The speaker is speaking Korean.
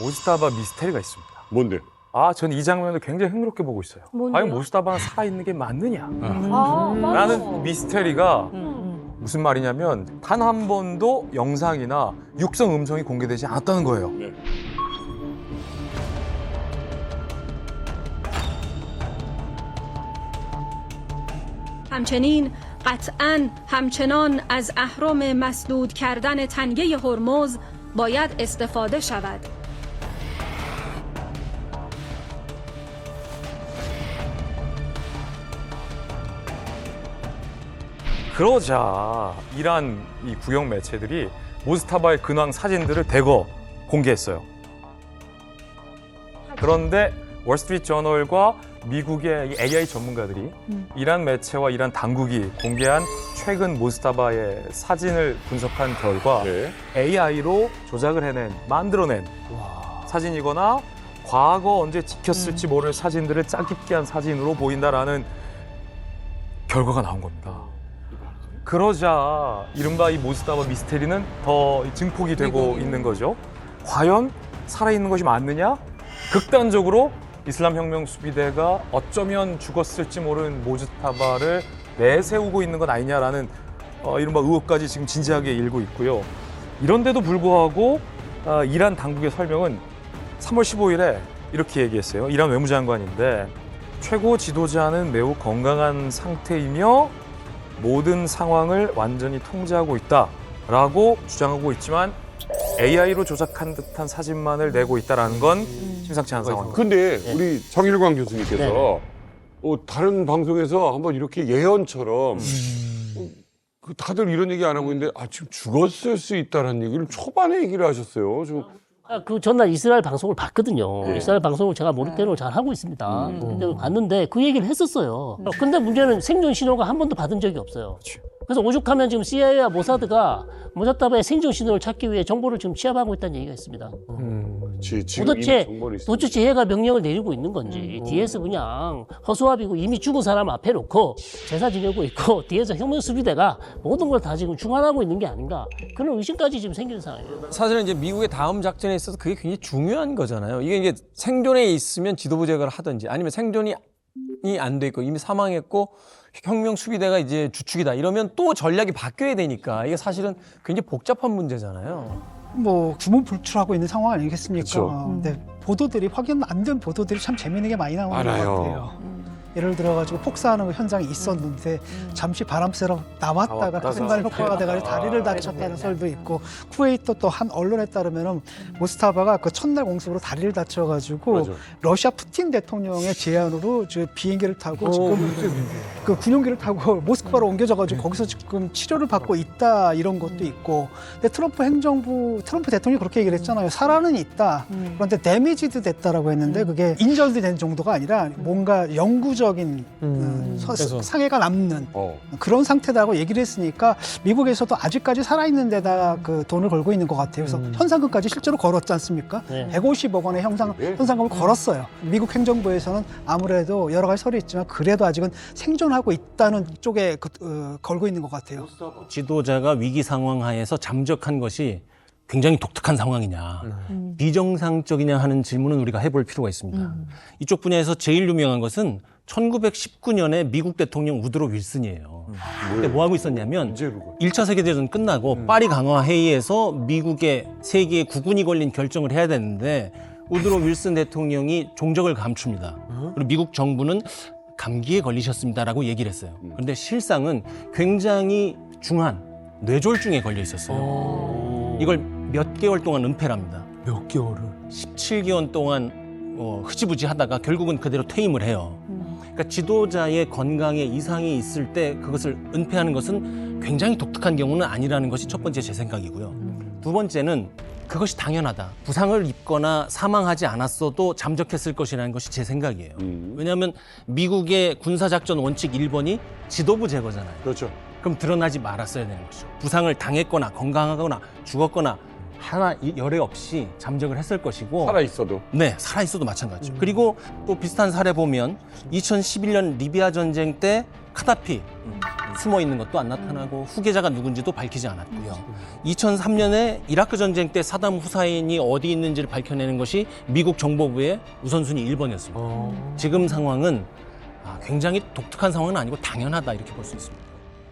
모스타바 미스테리가 있습니다. 뭔데? 전 이 장면을 굉장히 흥미롭게 보고 있어요. 뭔데요? 과연 모스타바가 살아있는 게 맞느냐? 맞아. 라는 미스테리가 무슨 말이냐면 단 한 번도 영상이나 육성 음성이 공개되지 않았다는 거예요. 네. همچنین قطعاً همچنان از اهرم مسدود کردن تنگه هرمز باید استفاده شود. 그러자 이란 이 국영 매체들이 모스타바의 근황 사진들을 대거 공개했어요. 그런데 월스트리트 저널과 미국의 AI 전문가들이 이란 매체와 이란 당국이 공개한 최근 모스타바의 사진을 분석한 결과 네. AI로 조작을 만들어낸 사진이거나 과거 언제 찍혔을지 모를 사진들을 짜깁기 한 사진으로 보인다라는 결과가 나온 겁니다. 그러자 이른바 이 모스타바 미스테리는 더 증폭이 되고 있는 거죠. 과연 살아있는 것이 맞느냐? 극단적으로 이슬람 혁명 수비대가 어쩌면 죽었을지 모르는 모스타바를 내세우고 있는 건 아니냐라는 이른바 의혹까지 지금 진지하게 일고 있고요. 이런데도 불구하고 이란 당국의 설명은 3월 15일에 이렇게 얘기했어요. 이란 외무장관인데 최고 지도자는 매우 건강한 상태이며 모든 상황을 완전히 통제하고 있다라고 주장하고 있지만 AI로 조작한 듯한 사진만을 내고 있다는 건 심상치 않은 상황입니다. 근데 우리 정일광 교수님께서 다른 방송에서 한번 이렇게 예언처럼 다들 이런 얘기 안 하고 있는데 지금 죽었을 수 있다는 얘기를 초반에 얘기를 하셨어요. 좀 그 전날 이스라엘 방송을 봤거든요. 이스라엘 방송을 제가 모니터링을 잘 하고 있습니다. 근데 봤는데 그 얘기를 했었어요. 근데 문제는 생존 신호가 한 번도 받은 적이 없어요. 그래서 오죽하면 지금 CIA와 모사드가 모스타바의 생존 신호를 찾기 위해 정보를 지금 취합하고 있다는 얘기가 있습니다. 지금 이미 정보를 있어요. 도대체 얘가 명령을 내리고 있는 건지 뒤에서 그냥 허수아비고 이미 죽은 사람 앞에 놓고 제사 지내고 있고 뒤에서 혁명 수비대가 모든 걸 다 지금 중안하고 있는 게 아닌가 그런 의심까지 지금 생기는 상황이에요. 사실은 이제 미국의 다음 작전에 있어서 그게 굉장히 중요한 거잖아요. 이게 이제 생존에 있으면 지도부 제거를 하든지 아니면 생존이 안 돼 있고 이미 사망했고 혁명 수비대가 이제 주축이다 이러면 또 전략이 바뀌어야 되니까 이게 사실은 굉장히 복잡한 문제잖아요. 뭐 주문불출하고 있는 상황 아니겠습니까? 그쵸. 근데 보도들이 확인 안 된 보도들이 참 재미있는 게 많이 나오는 많아요. 것 같아요. 예를 들어가지고 폭사하는 그 현장이 있었는데 잠시 바람 쐬러 나왔다가 그 순간 효과가 돼가지고 다리를 다쳤다는 설도 있고 쿠웨이트 또 한 언론에 따르면은 모스타바가 그 첫날 공습으로 다리를 다쳐가지고 맞아. 러시아 푸틴 대통령의 제안으로 저 비행기를 타고 지금 그 군용기를 타고 모스크바로 옮겨져가지고 거기서 지금 치료를 받고 있다 이런 것도 있고 근데 트럼프 대통령이 그렇게 얘기를 했잖아요. 살아는 있다. 그런데 데미지드 됐다라고 했는데 그게 인절이 된 정도가 아니라 뭔가 영구적인 상해가 남는 그런 상태다라고 얘기를 했으니까 미국에서도 아직까지 살아있는 데다 그 돈을 걸고 있는 것 같아요. 그래서 현상금까지 실제로 걸었지 않습니까? 150억 원의 현상금을 걸었어요. 미국 행정부에서는 아무래도 여러 가지 설이 있지만 그래도 아직은 생존하고 있다는 쪽에 걸고 있는 것 같아요. 지도자가 위기 상황 하에서 잠적한 것이 굉장히 독특한 상황이냐, 비정상적이냐 하는 질문은 우리가 해볼 필요가 있습니다. 이쪽 분야에서 제일 유명한 것은 1919년에 미국 대통령 우드로 윌슨이에요. 그때 뭐 하고 있었냐면 1차 세계대전 끝나고 파리 강화 회의에서 미국의 세계의 국군이 걸린 결정을 해야 되는데 우드로 윌슨 대통령이 종적을 감춥니다. 그리고 미국 정부는 감기에 걸리셨습니다라고 얘기를 했어요. 그런데 실상은 굉장히 중한 뇌졸중에 걸려 있었어요. 이걸 몇 개월 동안 은폐를 합니다. 몇 개월을? 17개월 동안 흐지부지 하다가 결국은 그대로 퇴임을 해요. 그러니까 지도자의 건강에 이상이 있을 때 그것을 은폐하는 것은 굉장히 독특한 경우는 아니라는 것이 첫 번째 제 생각이고요. 두 번째는 그것이 당연하다. 부상을 입거나 사망하지 않았어도 잠적했을 것이라는 것이 제 생각이에요. 왜냐하면 미국의 군사작전 원칙 1번이 지도부 제거잖아요. 그렇죠. 그럼 드러나지 말았어야 되는 거죠. 부상을 당했거나 건강하거나 죽었거나 하나 열애 없이 잠적을 했을 것이고 살아있어도. 네, 살아있어도 마찬가지죠. 그리고 또 비슷한 사례 보면 2011년 리비아 전쟁 때 카다피 숨어 있는 것도 안 나타나고 후계자가 누군지도 밝히지 않았고요. 2003년에 이라크 전쟁 때 사담 후사인이 어디 있는지를 밝혀내는 것이 미국 정보부의 우선순위 1번이었습니다. 지금 상황은 굉장히 독특한 상황은 아니고 당연하다 이렇게 볼 수 있습니다.